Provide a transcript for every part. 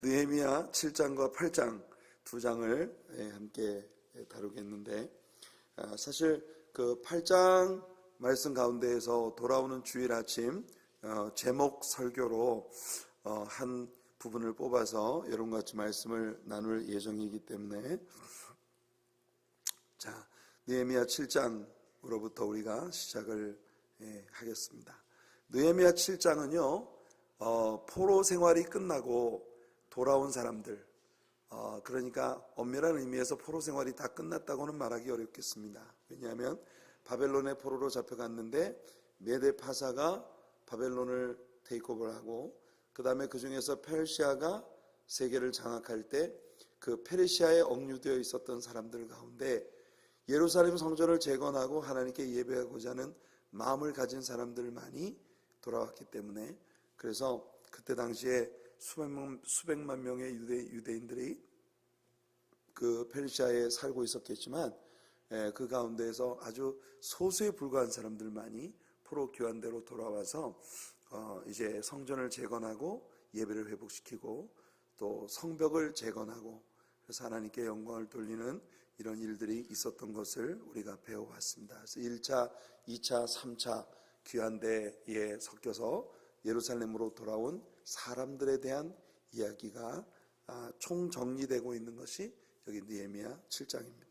느헤미야 7장과 8장 두 장을 함께 다루겠는데, 사실 그 8장 말씀 가운데에서 돌아오는 주일 아침 제목 설교로 한 부분을 뽑아서 여러분과 같이 말씀을 나눌 예정이기 때문에, 자, 느헤미야 7장으로부터 우리가 시작을 하겠습니다. 느헤미야 7장은요 포로 생활이 끝나고 돌아온 사람들, 그러니까 엄밀한 의미에서 포로 생활이 다 끝났다고는 말하기 어렵겠습니다. 왜냐하면 바벨론의 포로로 잡혀갔는데 메데 파사가 바벨론을 테이크오버를 하고, 그 다음에 그 중에서 페르시아가 세계를 장악할 때 그 페르시아에 억류되어 있었던 사람들 가운데 예루살렘 성전을 재건하고 하나님께 예배하고자 하는 마음을 가진 사람들만이 돌아왔기 때문에, 그래서 그때 당시에 수백만 명의 유대인들이 그 페르시아에 살고 있었겠지만, 그 가운데에서 아주 소수에 불과한 사람들만이 포로 귀환대로 돌아와서 이제 성전을 재건하고 예배를 회복시키고 또 성벽을 재건하고, 그래서 하나님께 영광을 돌리는 이런 일들이 있었던 것을 우리가 배워왔습니다. 그래서 1차, 2차, 3차 귀환대에 섞여서 예루살렘으로 돌아온 사람들에 대한 이야기가 총정리되고 있는 것이 여기 느헤미야 7장입니다.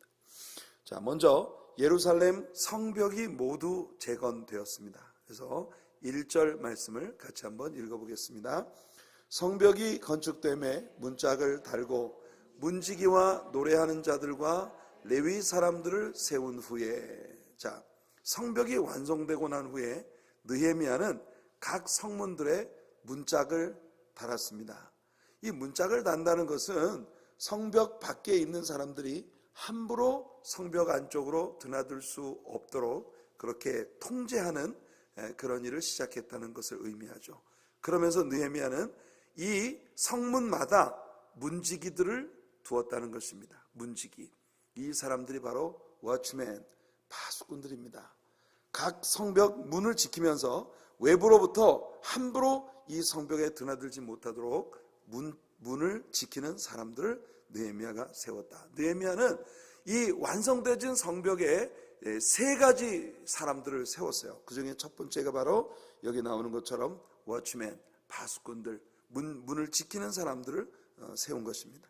자, 먼저 예루살렘 성벽이 모두 재건되었습니다. 그래서 1절 말씀을 같이 한번 읽어보겠습니다. 성벽이 건축됨에 문짝을 달고 문지기와 노래하는 자들과 레위 사람들을 세운 후에, 자, 성벽이 완성되고 난 후에 느헤미야는 각 성문들의 문짝을 달았습니다. 이 문짝을 단다는 것은 성벽 밖에 있는 사람들이 함부로 성벽 안쪽으로 드나들 수 없도록 그렇게 통제하는 그런 일을 시작했다는 것을 의미하죠. 그러면서 느헤미야는 이 성문마다 문지기들을 두었다는 것입니다. 문지기, 이 사람들이 바로 워치맨, 파수꾼들입니다. 각 성벽 문을 지키면서 외부로부터 함부로 이 성벽에 드나들지 못하도록 문을 지키는 사람들을 느헤미야가 세웠다. 느헤미야는 이 완성되진 성벽에 세 가지 사람들을 세웠어요. 그 중에 첫 번째가 바로 여기 나오는 것처럼 워치맨, 파수꾼들, 문을 지키는 사람들을 세운 것입니다.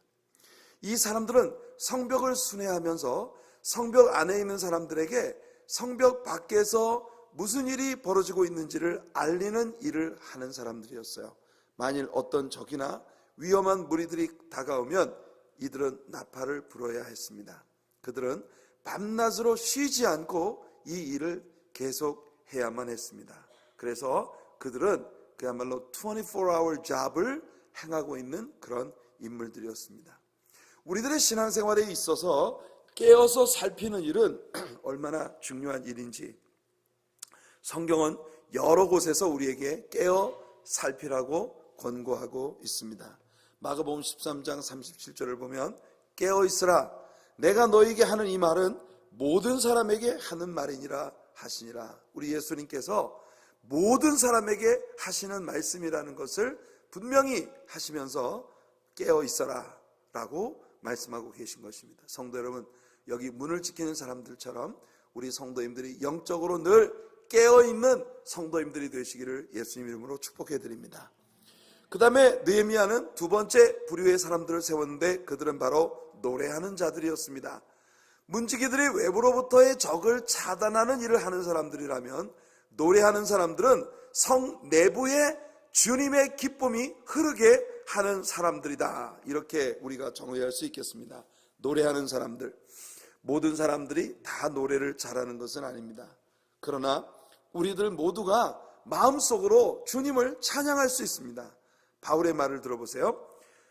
이 사람들은 성벽을 순회하면서 성벽 안에 있는 사람들에게 성벽 밖에서 무슨 일이 벌어지고 있는지를 알리는 일을 하는 사람들이었어요. 만일 어떤 적이나 위험한 무리들이 다가오면 이들은 나팔을 불어야 했습니다. 그들은 밤낮으로 쉬지 않고 이 일을 계속해야만 했습니다. 그래서 그들은 그야말로 24hour job을 행하고 있는 그런 인물들이었습니다. 우리들의 신앙생활에 있어서 깨어서 살피는 일은 얼마나 중요한 일인지 성경은 여러 곳에서 우리에게 깨어 살피라고 권고하고 있습니다. 마가복음 13장 37절을 보면 깨어 있으라, 내가 너에게 하는 이 말은 모든 사람에게 하는 말이니라 하시니라. 우리 예수님께서 모든 사람에게 하시는 말씀이라는 것을 분명히 하시면서 깨어 있어라 라고 말씀하고 계신 것입니다. 성도 여러분, 여기 문을 지키는 사람들처럼 우리 성도님들이 영적으로 늘 깨어있는 성도님들이 되시기를 예수님 이름으로 축복해 드립니다. 그 다음에 느헤미야는 두 번째 부류의 사람들을 세웠는데 그들은 바로 노래하는 자들이었습니다. 문지기들이 외부로부터의 적을 차단하는 일을 하는 사람들이라면, 노래하는 사람들은 성 내부에 주님의 기쁨이 흐르게 하는 사람들이다, 이렇게 우리가 정의할 수 있겠습니다. 노래하는 사람들, 모든 사람들이 다 노래를 잘하는 것은 아닙니다. 그러나 우리들 모두가 마음속으로 주님을 찬양할 수 있습니다. 바울의 말을 들어보세요.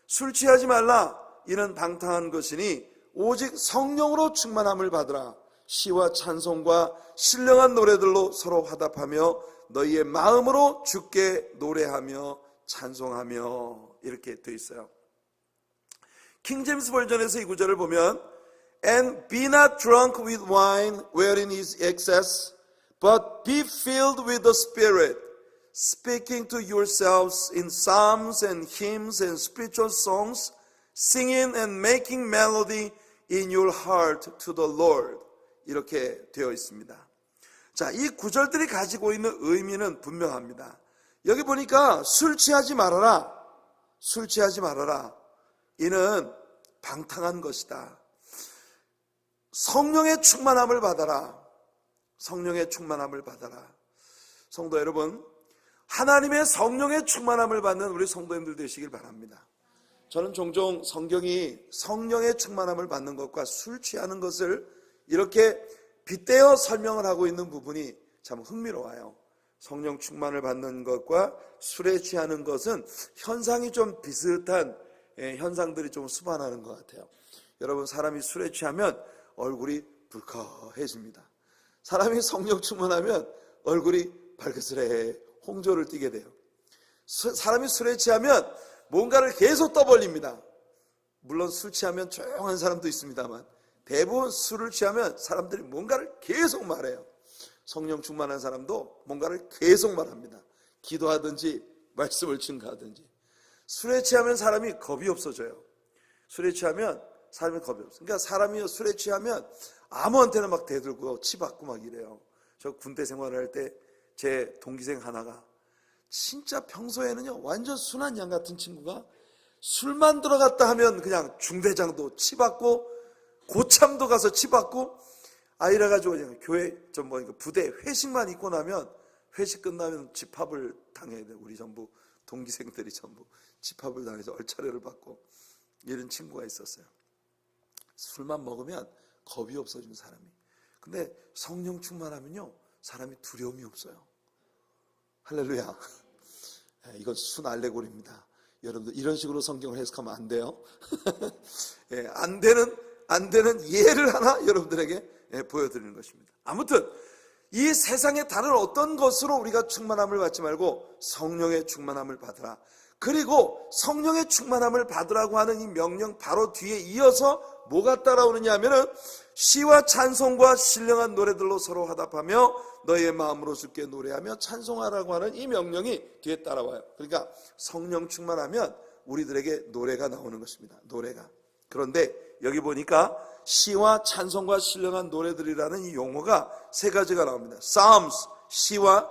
술 취하지 말라, 이는 방탕한 것이니 오직 성령으로 충만함을 받으라. 시와 찬송과 신령한 노래들로 서로 화답하며 너희의 마음으로 주께 노래하며 찬송하며, 이렇게 되어 있어요. 킹제임스 버전에서 이 구절을 보면 And be not drunk with wine wherein is excess, but be filled with the Spirit, speaking to yourselves in psalms and hymns and spiritual songs, singing and making melody in your heart to the Lord. 이렇게 되어 있습니다. 자, 이 구절들이 가지고 있는 의미는 분명합니다. 여기 보니까 술 취하지 말아라. 술 취하지 말아라. 이는 방탕한 것이다. 성령의 충만함을 받아라. 성령의 충만함을 받아라. 성도 여러분, 하나님의 성령의 충만함을 받는 우리 성도님들 되시길 바랍니다. 저는 종종 성경이 성령의 충만함을 받는 것과 술 취하는 것을 이렇게 빗대어 설명을 하고 있는 부분이 참 흥미로워요. 성령 충만을 받는 것과 술에 취하는 것은 현상이 좀 비슷한 현상들이 좀 수반하는 것 같아요. 여러분, 사람이 술에 취하면 얼굴이 불쾌해집니다. 사람이 성령 충만하면 얼굴이 발그스레 홍조를 띠게 돼요. 사람이 술에 취하면 뭔가를 계속 떠벌립니다. 물론 술 취하면 조용한 사람도 있습니다만 대부분 술을 취하면 사람들이 뭔가를 계속 말해요. 성령 충만한 사람도 뭔가를 계속 말합니다. 기도하든지 말씀을 증거하든지. 술에 취하면 사람이 겁이 없어져요. 술에 취하면 사람이 겁이 없어요. 그러니까 사람이 술에 취하면 아무한테나 막 대들고 치받고 막 이래요. 저 군대 생활을 할 때 제 동기생 하나가 진짜 평소에는요 완전 순한 양 같은 친구가 술만 들어갔다 하면 그냥 중대장도 치받고 고참도 가서 치받고 이래 가지고 그냥 교회 부대 회식만 있고 나면 회식 끝나면 집합을 당해야 돼요. 우리 전부 동기생들이 전부 집합을 당해서 얼차려를 받고 이런 친구가 있었어요. 술만 먹으면 겁이 없어진 사람이. 근데 성령 충만하면요 사람이 두려움이 없어요. 할렐루야. 이건 순 알레고리입니다. 여러분들 이런 식으로 성경을 해석하면 안 돼요. 안 되는 예를 하나 여러분들에게 보여드리는 것입니다. 아무튼 이 세상의 다른 어떤 것으로 우리가 충만함을 받지 말고 성령의 충만함을 받으라. 그리고 성령의 충만함을 받으라고 하는 이 명령 바로 뒤에 이어서 뭐가 따라오느냐 하면은 시와 찬송과 신령한 노래들로 서로 화답하며 너희의 마음으로 주께 노래하며 찬송하라고 하는 이 명령이 뒤에 따라와요. 그러니까 성령 충만하면 우리들에게 노래가 나오는 것입니다. 노래가. 그런데 여기 보니까 시와 찬송과 신령한 노래들이라는 이 용어가 세 가지가 나옵니다. Psalms, 시와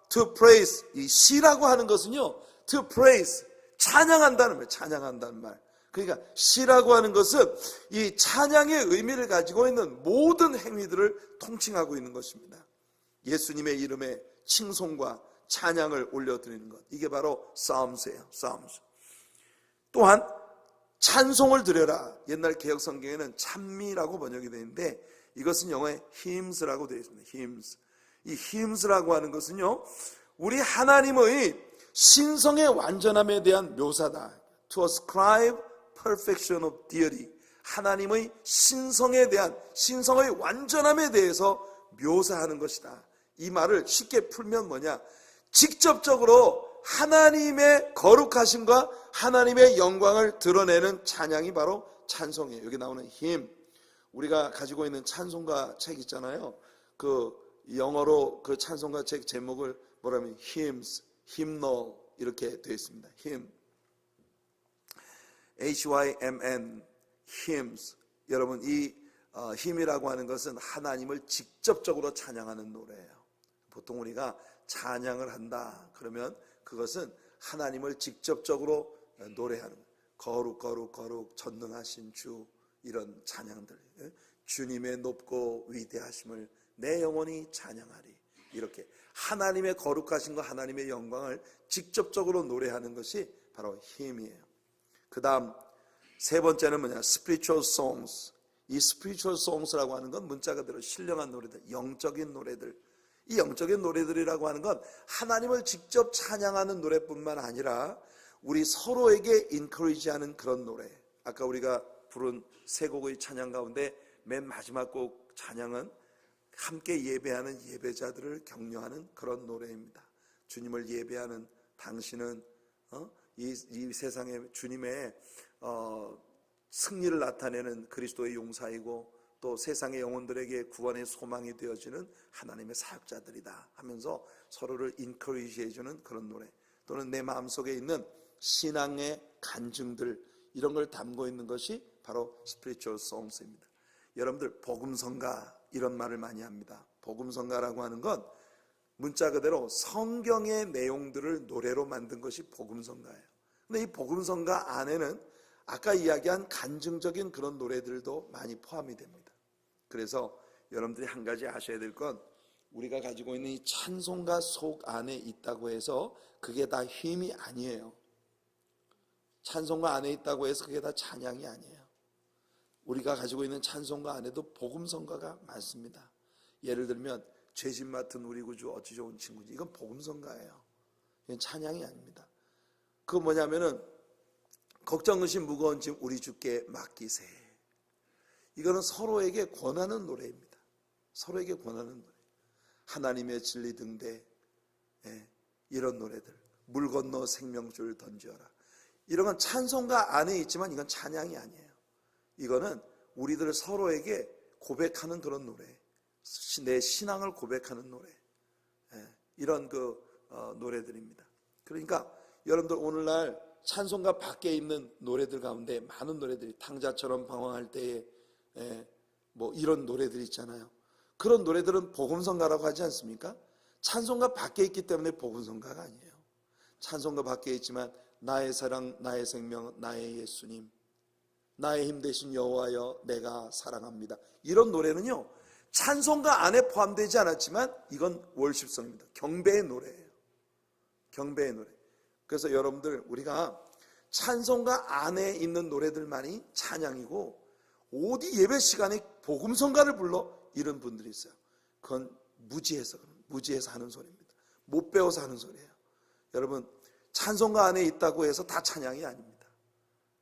to praise, 이 시라고 하는 것은요 to praise, 찬양한다는 말, 찬양한다는 말. 그러니까 시라고 하는 것은 이 찬양의 의미를 가지고 있는 모든 행위들을 통칭하고 있는 것입니다. 예수님의 이름에 칭송과 찬양을 올려드리는 것, 이게 바로 Psalms예요. Psalms. 또한 찬송을 드려라. 옛날 개혁 성경에는 찬미라고 번역이 되어 있는데 이것은 영어에 hymns라고 되어 있습니다. hymns. 이 hymns라고 하는 것은요 우리 하나님의 신성의 완전함에 대한 묘사다. To ascribe perfection of deity. 하나님의 신성에 대한 신성의 완전함에 대해서 묘사하는 것이다. 이 말을 쉽게 풀면 뭐냐? 직접적으로 하나님의 거룩하심과 하나님의 영광을 드러내는 찬양이 바로 찬송이에요. 여기 나오는 hymn. 우리가 가지고 있는 찬송가 책 있잖아요. 그 영어로 그 찬송가 책 제목을 뭐라면 hymns, hymnal 이렇게 되어 있습니다. hymn. HYMN, hymns. 여러분 이 hymn이라고 하는 것은 하나님을 직접적으로 찬양하는 노래예요. 보통 우리가 찬양을 한다 그러면 그것은 하나님을 직접적으로 노래하는 거룩 거룩 거룩 전능하신 주 이런 찬양들. 주님의 높고 위대하심을 내 영혼이 찬양하리. 이렇게 하나님의 거룩하심과 하나님의 영광을 직접적으로 노래하는 것이 바로 hymn이에요. 그 다음 세 번째는 뭐냐? spiritual songs. 이 spiritual songs라고 하는 건 문자 그대로 신령한 노래들, 영적인 노래들. 이 영적인 노래들이라고 하는 건 하나님을 직접 찬양하는 노래뿐만 아니라 우리 서로에게 encourage하는 그런 노래. 아까 우리가 부른 세 곡의 찬양 가운데 맨 마지막 곡 찬양은 함께 예배하는 예배자들을 격려하는 그런 노래입니다. 주님을 예배하는 당신은 이 세상에 주님의 승리를 나타내는 그리스도의 용사이고 또 세상의 영혼들에게 구원의 소망이 되어지는 하나님의 사역자들이다 하면서 서로를 인커리지 해주는 그런 노래, 또는 내 마음속에 있는 신앙의 간증들, 이런 걸 담고 있는 것이 바로 spiritual songs입니다. 여러분들 복음성가 이런 말을 많이 합니다. 복음성가라고 하는 건 문자 그대로 성경의 내용들을 노래로 만든 것이 복음성가예요. 근데 이 복음성가 안에는 아까 이야기한 간증적인 그런 노래들도 많이 포함이 됩니다. 그래서 여러분들이 한 가지 아셔야 될 건, 우리가 가지고 있는 이 찬송가 속 안에 있다고 해서 그게 다 힘이 아니에요. 찬송가 안에 있다고 해서 그게 다 찬양이 아니에요. 우리가 가지고 있는 찬송가 안에도 복음성가가 많습니다. 예를 들면 죄짐 맡은 우리 구주 어찌 좋은 친구지, 이건 복음성가예요. 이건 찬양이 아닙니다. 그거 뭐냐면은 걱정 의심 무거운 짐 우리 주께 맡기세, 이거는 서로에게 권하는 노래입니다. 서로에게 권하는 노래. 하나님의 진리 등대, 이런 노래들, 물 건너 생명줄 던져라, 이런 건 찬송가 안에 있지만 이건 찬양이 아니에요. 이거는 우리들 서로에게 고백하는 그런 노래, 내 신앙을 고백하는 노래, 이런 노래들입니다. 그러니까 여러분들 오늘날 찬송가 밖에 있는 노래들 가운데 많은 노래들이, 탕자처럼 방황할 때에 뭐 이런 노래들 있잖아요. 그런 노래들은 복음성가라고 하지 않습니까? 찬송가 밖에 있기 때문에 복음성가가 아니에요. 찬송가 밖에 있지만 나의 사랑, 나의 생명, 나의 예수님, 나의 힘 되신 여호와여 내가 사랑합니다, 이런 노래는요 찬송가 안에 포함되지 않았지만 이건 월십성입니다. 경배의 노래예요. 경배의 노래. 그래서 여러분들, 우리가 찬송가 안에 있는 노래들만이 찬양이고 어디 예배 시간에 복음성가를 불러, 이런 분들이 있어요. 그건 무지해서 하는 소리입니다. 못 배워서 하는 소리예요. 여러분, 찬송가 안에 있다고 해서 다 찬양이 아닙니다.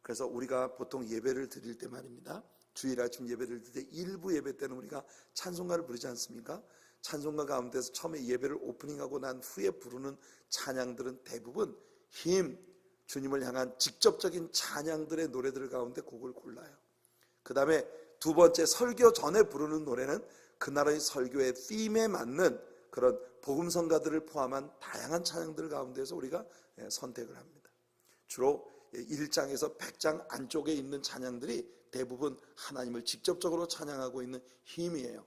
그래서 우리가 보통 예배를 드릴 때 말입니다, 주일 아침 예배를 드릴 때 일부 예배 때는 우리가 찬송가를 부르지 않습니까? 찬송가 가운데서 처음에 예배를 오프닝하고 난 후에 부르는 찬양들은 대부분 힘, 주님을 향한 직접적인 찬양들의 노래들 가운데 곡을 골라요. 그 다음에 두 번째, 설교 전에 부르는 노래는 그날의 설교의 ธีme에 맞는 그런 복음성가들을 포함한 다양한 찬양들 가운데서 우리가 선택을 합니다. 주로 1장에서 100장 안쪽에 있는 찬양들이 대부분 하나님을 직접적으로 찬양하고 있는 힘이에요.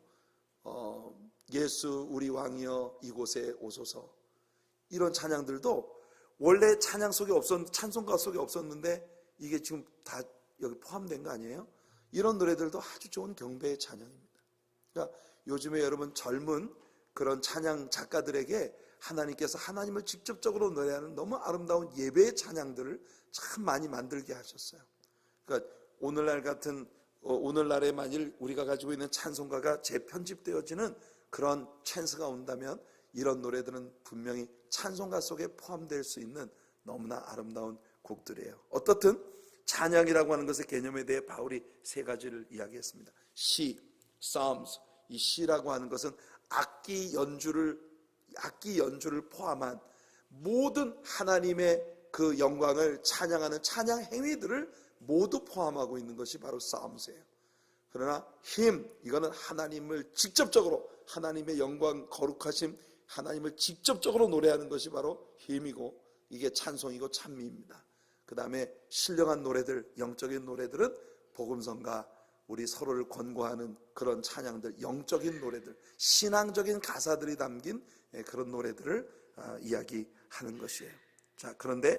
예수 우리 왕이여 이곳에 오소서, 이런 찬양들도 원래 찬양 속에 찬송가 속에 없었는데 이게 지금 다 여기 포함된 거 아니에요? 이런 노래들도 아주 좋은 경배의 찬양입니다. 그러니까 요즘에 여러분 젊은 그런 찬양 작가들에게 하나님께서 하나님을 직접적으로 노래하는 너무 아름다운 예배의 찬양들을 참 많이 만들게 하셨어요. 그러니까 오늘날에 만일 우리가 가지고 있는 찬송가가 재편집되어지는 그런 찬스가 온다면 이런 노래들은 분명히 찬송가 속에 포함될 수 있는 너무나 아름다운 곡들이에요. 어떻든 찬양이라고 하는 것의 개념에 대해 바울이 세 가지를 이야기했습니다. 시, psalms, 이 시라고 하는 것은 악기 연주를 포함한 모든 하나님의 그 영광을 찬양하는 찬양 행위들을 모두 포함하고 있는 것이 바로 psalms예요. 그러나 힘, 이거는 하나님을 직접적으로, 하나님의 영광, 거룩하심, 하나님을 직접적으로 노래하는 것이 바로 힘이고, 이게 찬송이고 찬미입니다. 그 다음에 신령한 노래들, 영적인 노래들은 복음성가, 우리 서로를 권고하는 그런 찬양들, 영적인 노래들, 신앙적인 가사들이 담긴 그런 노래들을 이야기하는 것이에요. 자, 그런데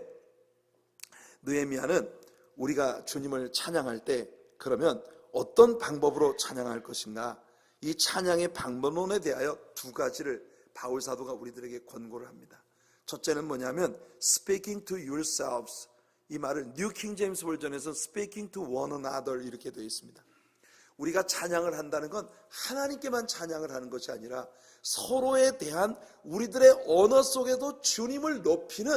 느헤미야는 우리가 주님을 찬양할 때 그러면 어떤 방법으로 찬양할 것인가, 이 찬양의 방법론에 대하여 두 가지를 바울 사도가 우리들에게 권고를 합니다. 첫째는 뭐냐면 speaking to yourselves, 이 말을 뉴 킹 제임스 버전에서 speaking to one another 이렇게 되어 있습니다. 우리가 찬양을 한다는 건 하나님께만 찬양을 하는 것이 아니라 서로에 대한 우리들의 언어 속에도 주님을 높이는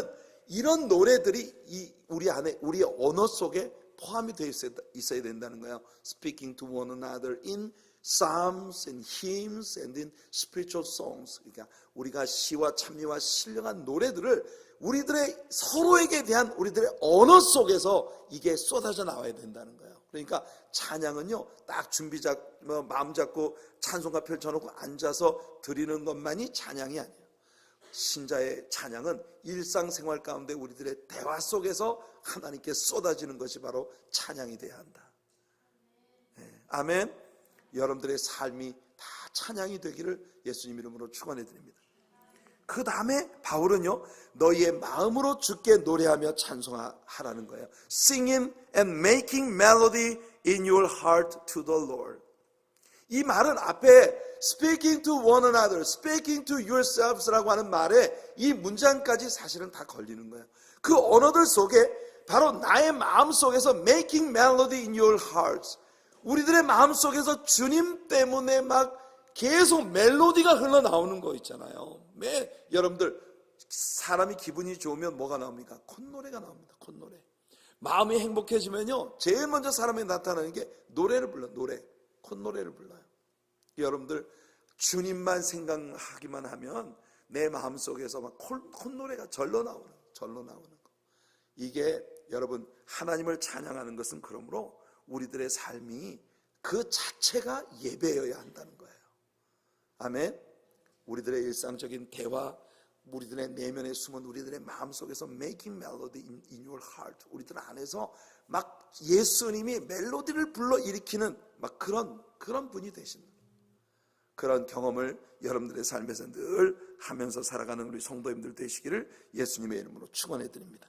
이런 노래들이 우리 안에, 우리의 언어 속에 포함이 되어 있어야 된다는 거예요. Speaking to one another in psalms and hymns and in spiritual songs. 그러니까 우리가 시와 찬미와 신령한 노래들을 우리들의 서로에게 대한 우리들의 언어 속에서 이게 쏟아져 나와야 된다는 거예요. 그러니까 찬양은요, 딱 마음 잡고 찬송가 펼쳐놓고 앉아서 드리는 것만이 찬양이 아니에요. 신자의 찬양은 일상생활 가운데 우리들의 대화 속에서 하나님께 쏟아지는 것이 바로 찬양이 돼야 한다. 네, 아멘. 여러분들의 삶이 다 찬양이 되기를 예수님 이름으로 축원해 드립니다. 그 다음에 바울은요, 너희의 마음으로 주께 노래하며 찬송하라는 거예요. Singing and making melody in your heart to the Lord. 이 말은 앞에 speaking to one another, speaking to yourselves라고 하는 말에 이 문장까지 사실은 다 걸리는 거예요. 그 언어들 속에 바로 나의 마음 속에서 making melody in your hearts, 우리들의 마음 속에서 주님 때문에 막 계속 멜로디가 흘러나오는 거 있잖아요. 여러분들 사람이 기분이 좋으면 뭐가 나옵니까? 콧노래가 나옵니다. 콧노래. 마음이 행복해지면요, 제일 먼저 사람이 나타나는 게 노래를 불러. 콧노래를 불러요. 여러분들 주님만 생각하기만 하면 내 마음속에서 막 콧노래가 절로 나오는 거. 이게 여러분 하나님을 찬양하는 것은 그러므로 우리들의 삶이 그 자체가 예배여야 한다는 거예요. 아멘. 우리들의 일상적인 대화, 우리들의 내면에 숨은 우리들의 마음속에서 making melody in your heart, 우리들 안에서 막 예수님이 멜로디를 불러 일으키는 막 그런 분이 되시는 그런 경험을 여러분들의 삶에서 늘 하면서 살아가는 우리 성도님들 되시기를 예수님의 이름으로 축원해 드립니다.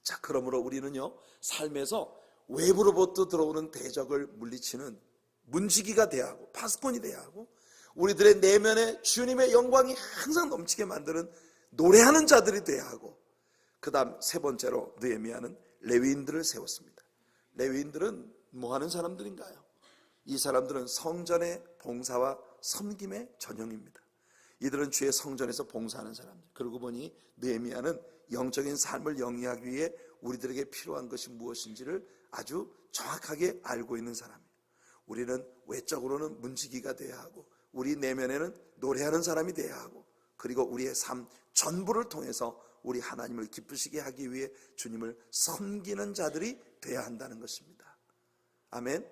자, 그러므로 우리는요, 삶에서 외부로부터 들어오는 대적을 물리치는 문지기가 돼야 하고 파수꾼이 돼야 하고, 우리들의 내면에 주님의 영광이 항상 넘치게 만드는 노래하는 자들이 돼야 하고, 그 다음 세 번째로 느헤미야는 레위인들을 세웠습니다. 레위인들은 뭐 하는 사람들인가요? 이 사람들은 성전의 봉사와 섬김의 전형입니다. 이들은 주의 성전에서 봉사하는 사람들. 그러고 보니 느헤미야는 영적인 삶을 영위하기 위해 우리들에게 필요한 것이 무엇인지를 아주 정확하게 알고 있는 사람이에요. 우리는 외적으로는 문지기가 돼야 하고, 우리 내면에는 노래하는 사람이 돼야 하고, 그리고 우리의 삶 전부를 통해서 우리 하나님을 기쁘시게 하기 위해 주님을 섬기는 자들이 돼야 한다는 것입니다. 아멘.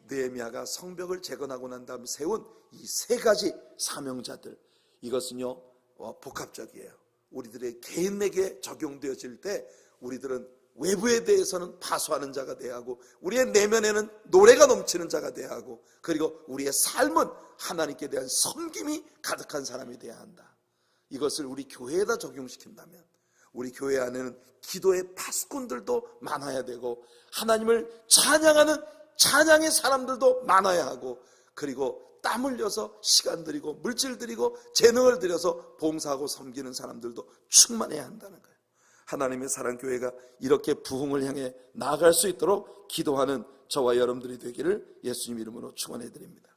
느헤미야가 성벽을 재건하고 난 다음 세운 이 세 가지 사명자들, 이것은요 복합적이에요. 우리들의 개인에게 적용되어질 때 우리들은 외부에 대해서는 파수하는 자가 돼야 하고, 우리의 내면에는 노래가 넘치는 자가 돼야 하고, 그리고 우리의 삶은 하나님께 대한 섬김이 가득한 사람이 돼야 한다. 이것을 우리 교회에다 적용시킨다면 우리 교회 안에는 기도의 파수꾼들도 많아야 되고, 하나님을 찬양하는 찬양의 사람들도 많아야 하고, 그리고 땀 흘려서 시간 들이고 물질 들이고 재능을 들여서 봉사하고 섬기는 사람들도 충만해야 한다는 거예요. 하나님의 사랑교회가 이렇게 부흥을 향해 나아갈 수 있도록 기도하는 저와 여러분들이 되기를 예수님 이름으로 축원해 드립니다.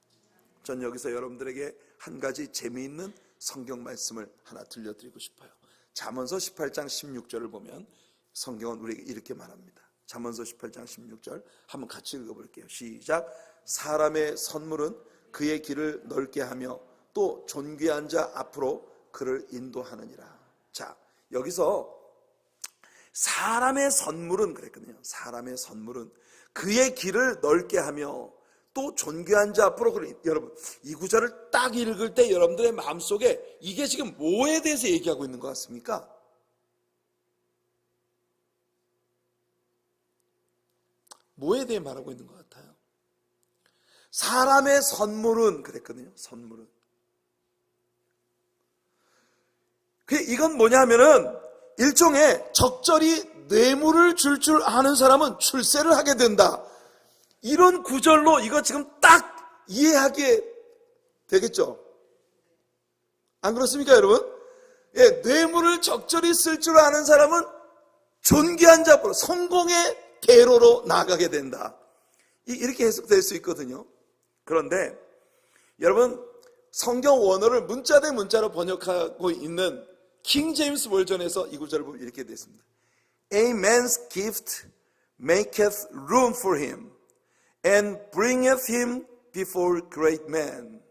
전 여기서 여러분들에게 한 가지 재미있는 성경 말씀을 하나 들려드리고 싶어요. 잠언서 18장 16절을 보면 성경은 우리에게 이렇게 말합니다. 잠언서 18장 16절 한번 같이 읽어볼게요. 시작. 사람의 선물은 그의 길을 넓게 하며 또 존귀한 자 앞으로 그를 인도하느니라. 자, 여기서 사람의 선물은 그랬거든요. 사람의 선물은 그의 길을 넓게 하며 또 존귀한 자 앞으로 그를, 여러분 이 구절을 딱 읽을 때 여러분들의 마음속에 이게 지금 뭐에 대해서 얘기하고 있는 것 같습니까? 뭐에 대해 말하고 있는 것 같아요? 사람의 선물은 그랬거든요. 선물은. 이건 뭐냐 하면은 일종의 적절히 뇌물을 줄 아는 사람은 출세를 하게 된다. 이런 구절로 이거 지금 딱 이해하게 되겠죠? 안 그렇습니까, 여러분? 예, 뇌물을 적절히 쓸 줄 아는 사람은 존귀한 자로 성공의 대로로 나아가게 된다. 이렇게 해석될 수 있거든요. 그런데 여러분, 성경 원어를 문자 대 문자로 번역하고 있는 킹 제임스 버전에서 이 구절을 보면 이렇게 되어 있습니다. A man's gift maketh room for him and bringeth him before great men.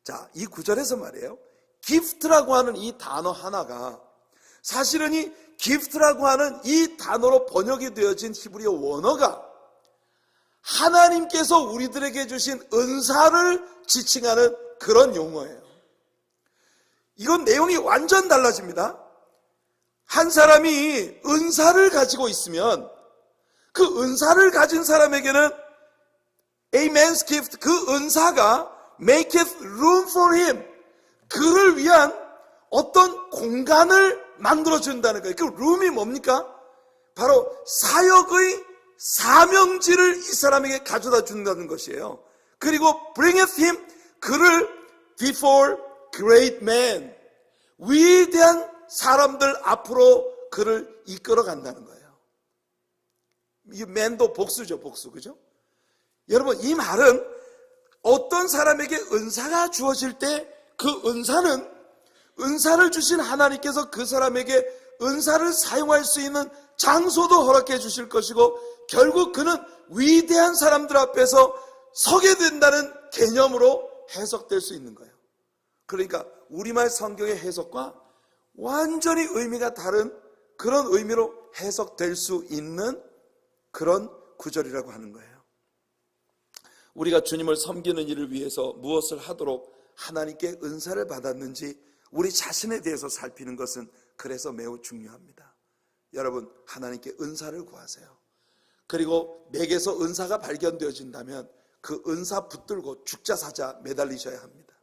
자, 이 구절에서 말이에요. gift라고 하는 이 단어 하나가 사실은 이 gift라고 하는 이 단어로 번역이 되어진 히브리어 원어가 하나님께서 우리들에게 주신 은사를 지칭하는 그런 용어예요. 이건 내용이 완전 달라집니다. 한 사람이 은사를 가지고 있으면 그 은사를 가진 사람에게는 a man's gift, 그 은사가 maketh room for him, 그를 위한 어떤 공간을 만들어준다는 거예요. 그 room이 뭡니까? 바로 사역의 사명지를 이 사람에게 가져다 준다는 것이에요. 그리고 bringeth him, 그를 before great men, 위대한 사람들 앞으로 그를 이끌어 간다는 거예요. 이 man도 복수죠, 복수. 그죠? 여러분, 이 말은 어떤 사람에게 은사가 주어질 때 그 은사를 주신 하나님께서 그 사람에게 은사를 사용할 수 있는 장소도 허락해 주실 것이고, 결국 그는 위대한 사람들 앞에서 서게 된다는 개념으로 해석될 수 있는 거예요. 그러니까 우리말 성경의 해석과 완전히 의미가 다른 그런 의미로 해석될 수 있는 그런 구절이라고 하는 거예요. 우리가 주님을 섬기는 일을 위해서 무엇을 하도록 하나님께 은사를 받았는지 우리 자신에 대해서 살피는 것은 그래서 매우 중요합니다. 여러분, 하나님께 은사를 구하세요. 그리고 내게서 은사가 발견되어진다면 그 은사 붙들고 죽자 사자 매달리셔야 합니다.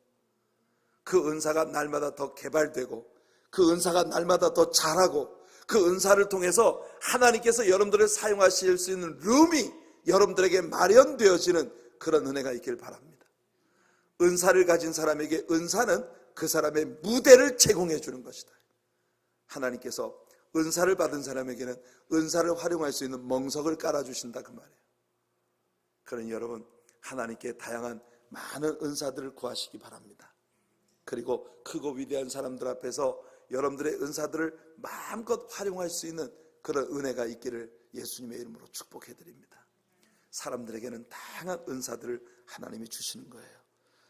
그 은사가 날마다 더 개발되고, 그 은사가 날마다 더 자라고, 그 은사를 통해서 하나님께서 여러분들을 사용하실 수 있는 룸이 여러분들에게 마련되어지는 그런 은혜가 있길 바랍니다. 은사를 가진 사람에게 은사는 그 사람의 무대를 제공해 주는 것이다. 하나님께서 은사를 받은 사람에게는 은사를 활용할 수 있는 멍석을 깔아주신다, 그 말이에요. 그러니 여러분, 하나님께 다양한 많은 은사들을 구하시기 바랍니다. 그리고 크고 위대한 사람들 앞에서 여러분들의 은사들을 마음껏 활용할 수 있는 그런 은혜가 있기를 예수님의 이름으로 축복해 드립니다. 사람들에게는 다양한 은사들을 하나님이 주시는 거예요.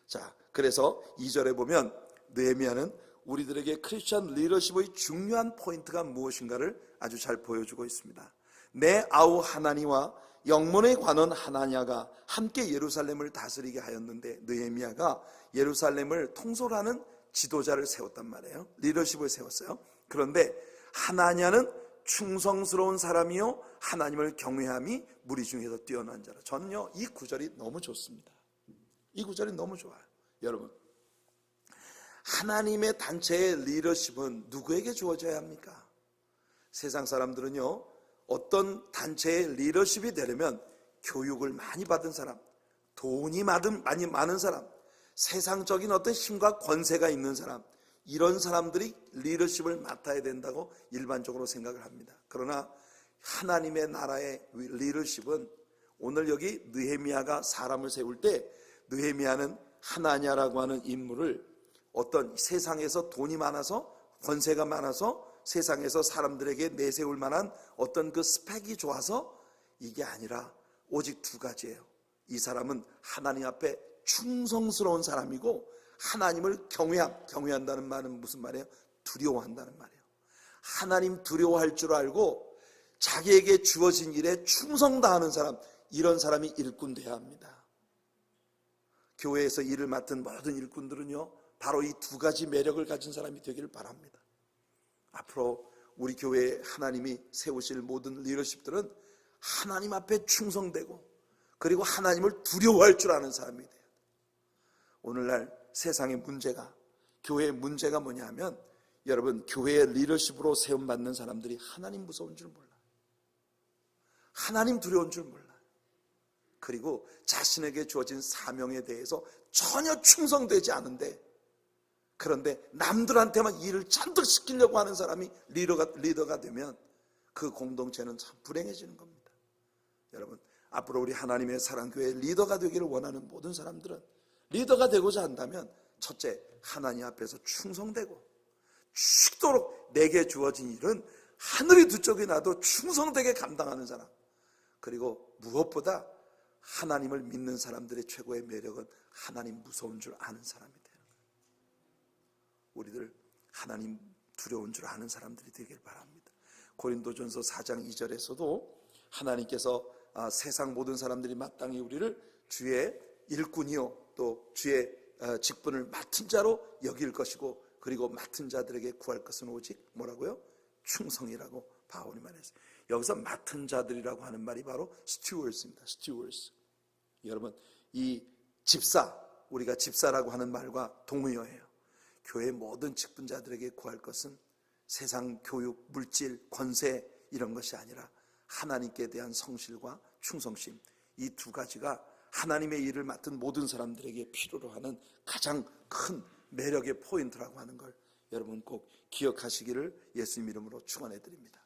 자, 그래서 2절에 보면 느헤미야는 우리들에게 크리스천 리더십의 중요한 포인트가 무엇인가를 아주 잘 보여주고 있습니다. 내 아우 하나니와 영문의 관원 하나냐가 함께 예루살렘을 다스리게 하였는데, 느헤미야가 예루살렘을 통솔하는 지도자를 세웠단 말이에요. 리더십을 세웠어요. 그런데 하나냐는 충성스러운 사람이요 하나님을 경외함이 무리 중에서 뛰어난 자라. 저는요, 이 구절이 너무 좋습니다. 이 구절이 너무 좋아요. 여러분, 하나님의 단체의 리더십은 누구에게 주어져야 합니까? 세상 사람들은요, 어떤 단체의 리더십이 되려면 교육을 많이 받은 사람, 돈이 많이 많은 사람, 세상적인 어떤 힘과 권세가 있는 사람, 이런 사람들이 리더십을 맡아야 된다고 일반적으로 생각을 합니다. 그러나 하나님의 나라의 리더십은, 오늘 여기 느헤미야가 사람을 세울 때 느헤미야는 하나냐라고 하는 인물을 어떤 세상에서 돈이 많아서, 권세가 많아서 세상에서 사람들에게 내세울 만한 어떤 그 스펙이 좋아서 이게 아니라 오직 두 가지예요. 이 사람은 하나님 앞에 충성스러운 사람이고, 하나님을 경외한다는 말은 무슨 말이에요? 두려워한다는 말이에요. 하나님 두려워할 줄 알고 자기에게 주어진 일에 충성다하는 사람, 이런 사람이 일꾼 돼야 합니다. 교회에서 일을 맡은 모든 일꾼들은요, 바로 이 두 가지 매력을 가진 사람이 되기를 바랍니다. 앞으로 우리 교회에 하나님이 세우실 모든 리더십들은 하나님 앞에 충성되고, 그리고 하나님을 두려워할 줄 아는 사람이 돼요. 오늘날 세상의 문제가, 교회의 문제가 뭐냐 하면, 여러분, 교회의 리더십으로 세움받는 사람들이 하나님 무서운 줄 몰라요. 하나님 두려운 줄 몰라요. 그리고 자신에게 주어진 사명에 대해서 전혀 충성되지 않은데, 그런데 남들한테만 일을 잔뜩 시키려고 하는 사람이 리더가 되면 그 공동체는 참 불행해지는 겁니다. 여러분, 앞으로 우리 하나님의 사랑교회의 리더가 되기를 원하는 모든 사람들은 리더가 되고자 한다면, 첫째, 하나님 앞에서 충성되고, 죽도록 내게 주어진 일은 하늘이 두 쪽이 나도 충성되게 감당하는 사람, 그리고 무엇보다 하나님을 믿는 사람들의 최고의 매력은 하나님 무서운 줄 아는 사람이 되는 거예요. 우리들 하나님 두려운 줄 아는 사람들이 되길 바랍니다. 고린도전서 4장 2절에서도 하나님께서 세상 모든 사람들이 마땅히 우리를 주의 일꾼이요 또 주의 직분을 맡은 자로 여길 것이고 그리고 맡은 자들에게 구할 것은 오직 뭐라고요? 충성이라고 바울이 말했어요. 여기서 맡은 자들이라고 하는 말이 바로 stewards입니다. stewards. 여러분, 이 집사, 우리가 집사라고 하는 말과 동의어예요. 교회 모든 직분자들에게 구할 것은 세상 교육, 물질, 권세 이런 것이 아니라 하나님께 대한 성실과 충성심, 이 두 가지가 하나님의 일을 맡은 모든 사람들에게 필요로 하는 가장 큰 매력의 포인트라고 하는 걸 여러분 꼭 기억하시기를 예수님 이름으로 축원해 드립니다.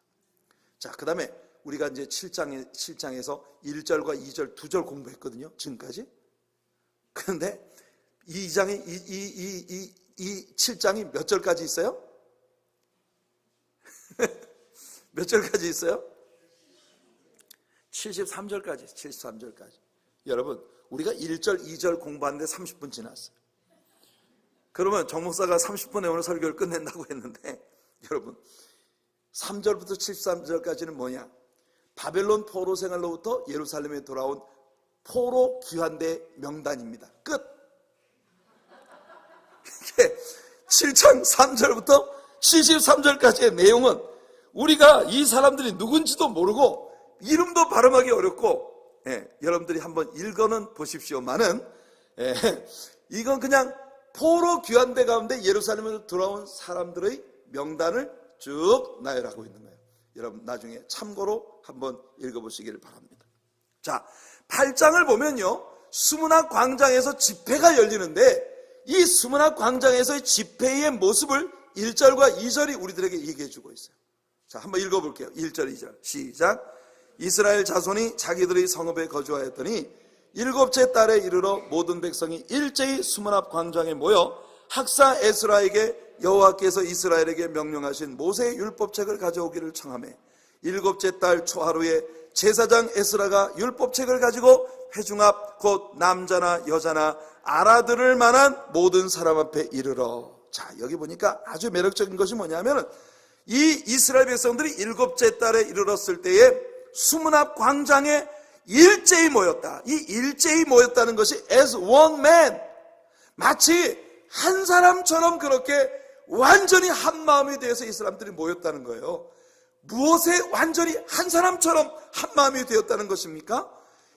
자, 그 다음에 우리가 이제 7장에서 1절과 2절, 2절 공부했거든요, 지금까지. 그런데 이 7장이 몇 절까지 있어요? 몇 절까지 있어요? 73절까지. 여러분, 우리가 1절, 2절 공부하는데 30분 지났어요. 그러면 정 목사가 30분에 오늘 설교를 끝낸다고 했는데, 여러분 3절부터 73절까지는 뭐냐? 바벨론 포로 생활로부터 예루살렘에 돌아온 포로 귀환대 명단입니다. 끝. 이게 7장 3절부터 73절까지의 내용은 우리가 이 사람들이 누군지도 모르고 이름도 발음하기 어렵고, 여러분들이 한번 읽어는 보십시오만은, 이건 그냥 포로 귀환대 가운데 예루살렘으로 돌아온 사람들의 명단을 쭉 나열하고 있는 거예요. 여러분 나중에 참고로 한번 읽어보시기를 바랍니다. 자, 8장을 보면요, 수문학 광장에서 집회가 열리는데 이 수문학 광장에서의 집회의 모습을 1절과 2절이 우리들에게 얘기해주고 있어요. 자, 한번 읽어볼게요. 1절, 2절 시작. 이스라엘 자손이 자기들의 성읍에 거주하였더니 일곱째 달에 이르러 모든 백성이 일제히 수문 앞 광장에 모여 학사 에스라에게 여호와께서 이스라엘에게 명령하신 모세의 율법책을 가져오기를 청하매 일곱째 달 초하루에 제사장 에스라가 율법책을 가지고 회중 앞 곧 남자나 여자나 알아들을 만한 모든 사람 앞에 이르러. 자, 여기 보니까 아주 매력적인 것이 뭐냐면 이 이스라엘 백성들이 일곱째 달에 이르렀을 때에 수문 앞 광장에 일제히 모였다. 이 일제히 모였다는 것이 as one man, 마치 한 사람처럼 그렇게 완전히 한 마음에 대해서 이 사람들이 모였다는 거예요. 무엇에 완전히 한 사람처럼 한 마음이 되었다는 것입니까?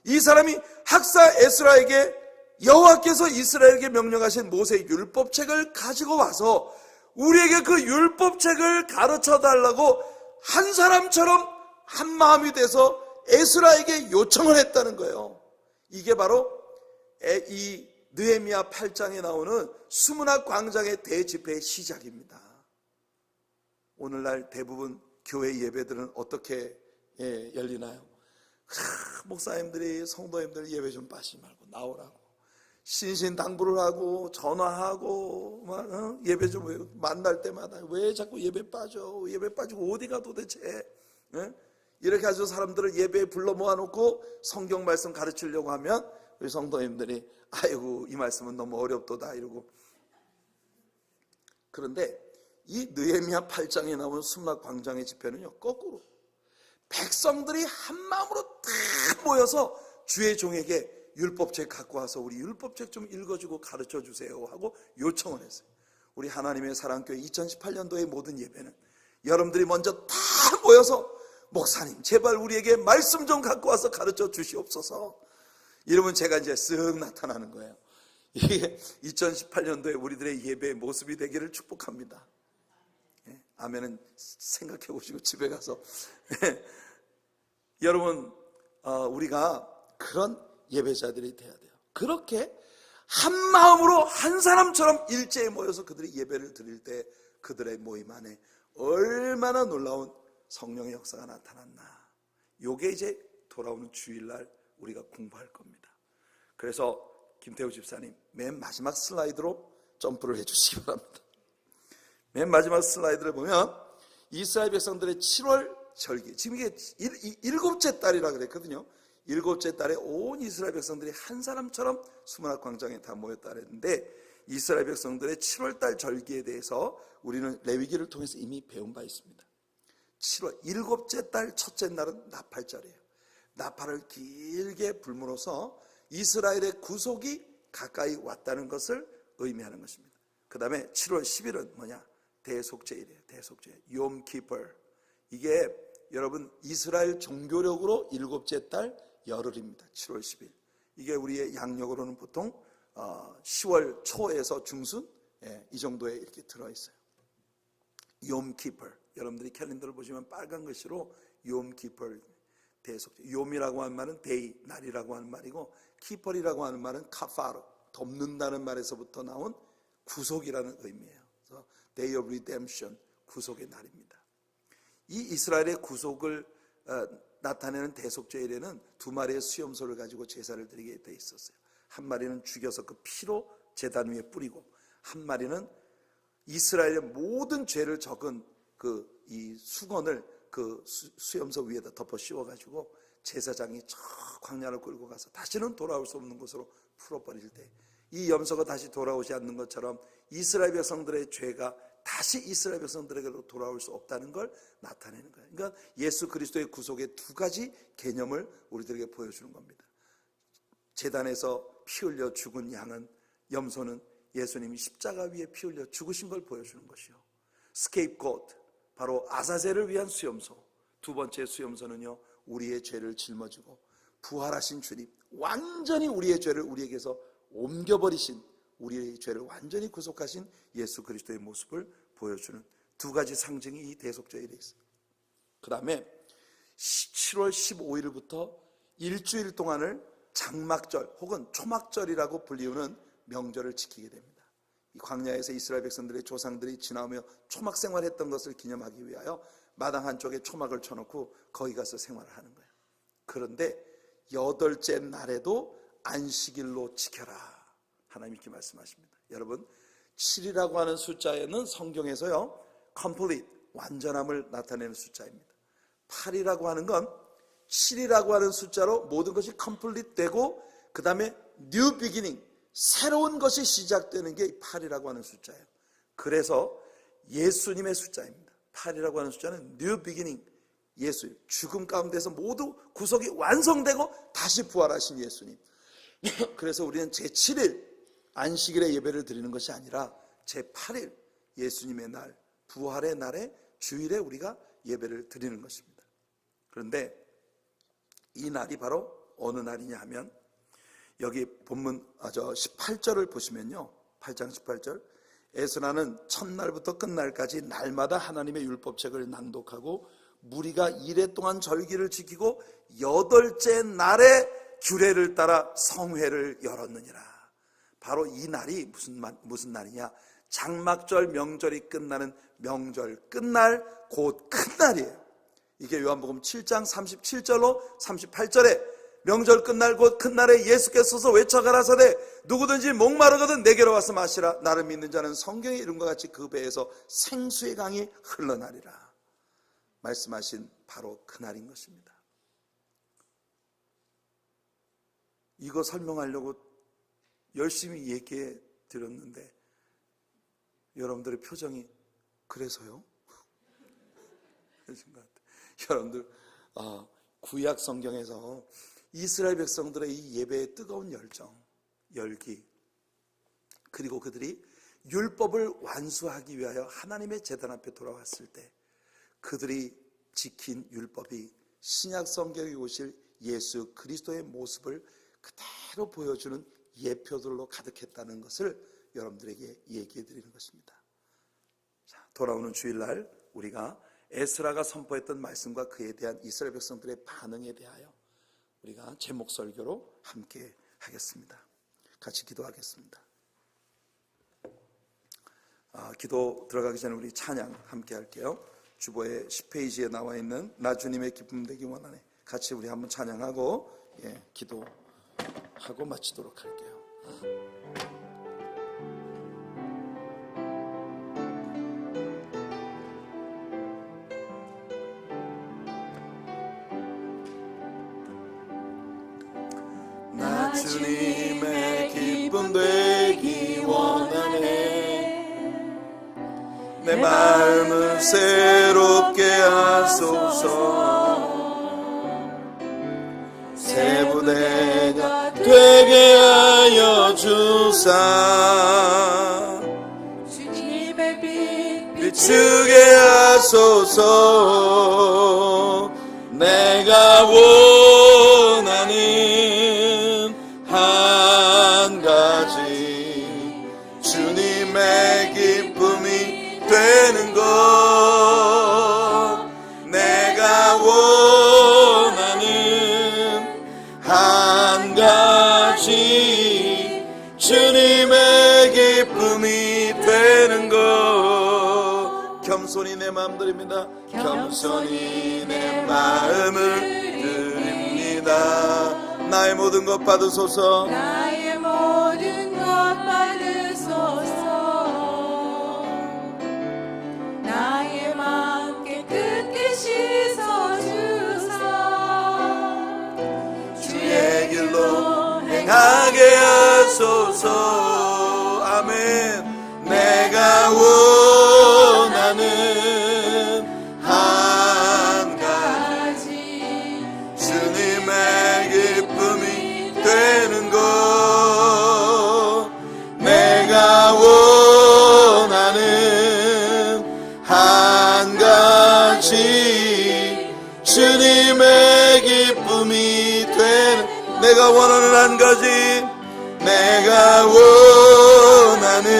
이 사람이 학사 에스라에게 여호와께서 이스라엘에게 명령하신 모세의 율법책을 가지고 와서 우리에게 그 율법책을 가르쳐 달라고 한 사람처럼 한 마음이 돼서 에스라에게 요청을 했다는 거예요. 이게 바로 이 느헤미야 8장에 나오는 수문학 광장의 대집회의 시작입니다. 오늘날 대부분 교회 예배들은 어떻게 열리나요? 목사님들이 성도님들 예배 좀 빠지지 말고 나오라고 신신당부를 하고 전화하고 막 예배 좀 만날 때마다 왜 자꾸 예배 빠지고 어디가 도대체, 이렇게 해서 사람들을 예배에 불러 모아놓고 성경 말씀 가르치려고 하면 우리 성도님들이 아이고 이 말씀은 너무 어렵도다 이러고. 그런데 이 느헤미야 8장에 나오는 수문학 광장의 집회는요, 거꾸로 백성들이 한 마음으로 다 모여서 주의 종에게 율법책 갖고 와서 우리 율법책 좀 읽어주고 가르쳐 주세요 하고 요청을 했어요. 우리 하나님의 사랑교회 2018년도의 모든 예배는 여러분들이 먼저 다 모여서 목사님 제발 우리에게 말씀 좀 갖고 와서 가르쳐 주시옵소서, 이러면 제가 이제 쓱 나타나는 거예요. 이게 2018년도에 우리들의 예배의 모습이 되기를 축복합니다. 아멘은 생각해 보시고 집에 가서 여러분, 우리가 그런 예배자들이 돼야 돼요. 그렇게 한 마음으로 한 사람처럼 일제히 모여서 그들이 예배를 드릴 때 그들의 모임 안에 얼마나 놀라운 성령의 역사가 나타났나. 요게 이제 돌아오는 주일날 우리가 공부할 겁니다. 그래서 김태우 집사님 맨 마지막 슬라이드로 점프를 해주시기 바랍니다. 맨 마지막 슬라이드를 보면 이스라엘 백성들의 7월 절기, 지금 이게 일곱째 달이라 그랬거든요. 일곱째 달에 온 이스라엘 백성들이 한 사람처럼 수문학 광장에 다 모였다 그랬는데 이스라엘 백성들의 7월달 절기에 대해서 우리는 레위기를 통해서 이미 배운 바 있습니다. 7월 일곱째 달 첫째 날은 나팔절이에요. 나팔을 길게 불므로써 이스라엘의 구속이 가까이 왔다는 것을 의미하는 것입니다. 그 다음에 7월 10일은 뭐냐? 대속제일이에요. 대속제일, 욤키퍼. 이게 여러분 이스라엘 종교력으로 일곱째 달 열흘입니다. 7월 10일. 이게 우리의 양력으로는 보통 10월 초에서 중순, 이 정도에 이렇게 들어있어요. 욤키퍼. 여러분들이 캘린더를 보시면 빨간 글씨로 욤키퍼, 대속제. 욤이라고 하는 말은 데이, 날이라고 하는 말이고, 키퍼이라고 하는 말은 카파르, 덮는다는 말에서부터 나온 구속이라는 의미예요. 그래서 Day of Redemption, 구속의 날입니다. 이 이스라엘의 구속을 나타내는 대속제일에는 두 마리의 수염소를 가지고 제사를 드리게 돼 있었어요. 한 마리는 죽여서 그 피로 제단 위에 뿌리고, 한 마리는 이스라엘의 모든 죄를 적은 이 수건을 그 수염소 위에다 덮어 씌워가지고 제사장이 저 광야를 끌고 가서 다시는 돌아올 수 없는 곳으로 풀어버릴 때, 이 염소가 다시 돌아오지 않는 것처럼 이스라엘 백성들의 죄가 다시 이스라엘 백성들에게로 돌아올 수 없다는 걸 나타내는 거예요. 그러니까 예수 그리스도의 구속의 두 가지 개념을 우리들에게 보여주는 겁니다. 제단에서 피 흘려 죽은 양은, 염소는 예수님이 십자가 위에 피 흘려 죽으신 걸 보여주는 것이요. 스케이프고트, 바로 아사젤을 위한 수염소. 두 번째 수염소는요, 우리의 죄를 짊어지고 부활하신 주님, 완전히 우리의 죄를 우리에게서 옮겨버리신, 우리의 죄를 완전히 구속하신 예수 그리스도의 모습을 보여주는 두 가지 상징이 이 대속제일에 있어요. 그 다음에 7월 15일부터 일주일 동안을 장막절 혹은 초막절이라고 불리우는 명절을 지키게 됩니다. 이 광야에서 이스라엘 백성들의 조상들이 지나오며 초막 생활했던 것을 기념하기 위하여 마당 한쪽에 초막을 쳐놓고 거기 가서 생활을 하는 거예요. 그런데 8째 날에도 안식일로 지켜라, 하나님 이렇게 말씀하십니다. 여러분, 7이라고 하는 숫자에는 성경에서요, complete, 완전함을 나타내는 숫자입니다. 8이라고 하는 건 7이라고 하는 숫자로 모든 것이 complete 되고, 그 다음에 new beginning, 새로운 것이 시작되는 게 8이라고 하는 숫자예요. 그래서 예수님의 숫자입니다. 8이라고 하는 숫자는 new beginning, 예수, 죽음 가운데서 모두 구속이 완성되고 다시 부활하신 예수님. 그래서 우리는 제7일 안식일에 예배를 드리는 것이 아니라 제8일 예수님의 날, 부활의 날에 주일에 우리가 예배를 드리는 것입니다. 그런데 이 날이 바로 어느 날이냐 하면, 여기 본문 18절을 보시면요, 8장 18절, 에스라는 첫날부터 끝날까지 날마다 하나님의 율법책을 낭독하고 무리가 이레 동안 절기를 지키고 8째 날에 규례를 따라 성회를 열었느니라. 바로 이 날이 무슨 날이냐? 장막절 명절이 끝나는 명절 끝날, 곧 큰 날이에요. 이게 요한복음 7장 37절로 38절에 명절 끝날 곧 큰 날에 예수께서 외쳐가라사대 누구든지 목마르거든 내게로 와서 마시라. 나를 믿는 자는 성경의 이름과 같이 그 배에서 생수의 강이 흘러나리라 말씀하신 바로 그날인 것입니다. 이거 설명하려고 열심히 얘기해 드렸는데 여러분들의 표정이 그래서요? 그러신 것 같아요. 여러분들, 구약 성경에서 이스라엘 백성들의 이 예배의 뜨거운 열정, 열기, 그리고 그들이 율법을 완수하기 위하여 하나님의 제단 앞에 돌아왔을 때 그들이 지킨 율법이 신약 성경에 오실 예수 그리스도의 모습을 그대로 보여주는 예표들로 가득했다는 것을 여러분들에게 얘기해 드리는 것입니다. 자, 돌아오는 주일날 우리가 에스라가 선포했던 말씀과 그에 대한 이스라엘 백성들의 반응에 대하여 우리가 제목 설교로 함께 하겠습니다. 같이 기도하겠습니다. 기도 들어가기 전에 우리 찬양 함께 할게요. 주보의 10페이지에 나와 있는 나 주님의 기쁨 되기 원하네. 같이 우리 한번 찬양하고 기도하고 마치도록 할게요. 나 주님의 기쁨 되기 원하네. 마음을 새롭게 하소서. 새 부대가 되게 하여 주사 주님의 빛 비추게 하소서. 내가 원하는 한 가지 주님의 기쁨이 되는 것. 내가 원하는 한 가지 주님의 기쁨이 되는 것. 겸손히 내 마음드립니다. 겸손히 내 마음을 드립니다. 나의 모든 것 받으소서. 나의 모든 것 받으소서. 나의 마음 깨끗게 씻어주사 주의 길로 행하게 하소서. 아멘. 내가 원하는 한 가지 주님의 기쁨이 되는 것. 내가 원하는 한 가지 주님의 기쁨이 되는. 내가 원하는 한 가지. 내가 원하는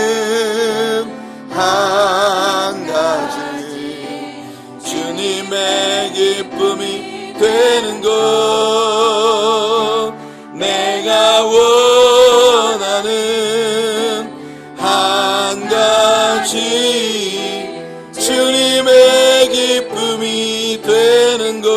한 가지 주님의 기쁨이 되는 것. 내가 원하는 한 가지 주님의 기쁨이 되는 것.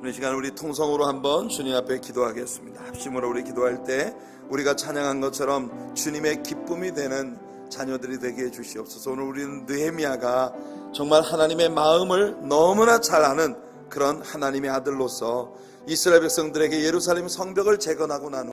이 시간 우리 통성으로 한번 주님 앞에 기도하겠습니다. 합심으로 우리 기도할 때 우리가 찬양한 것처럼 주님의 기쁨이 되는 자녀들이 되게 해주시옵소서. 오늘 우리는 느헤미야가 정말 하나님의 마음을 너무나 잘 아는 그런 하나님의 아들로서 이스라엘 백성들에게 예루살렘 성벽을 재건하고 난 후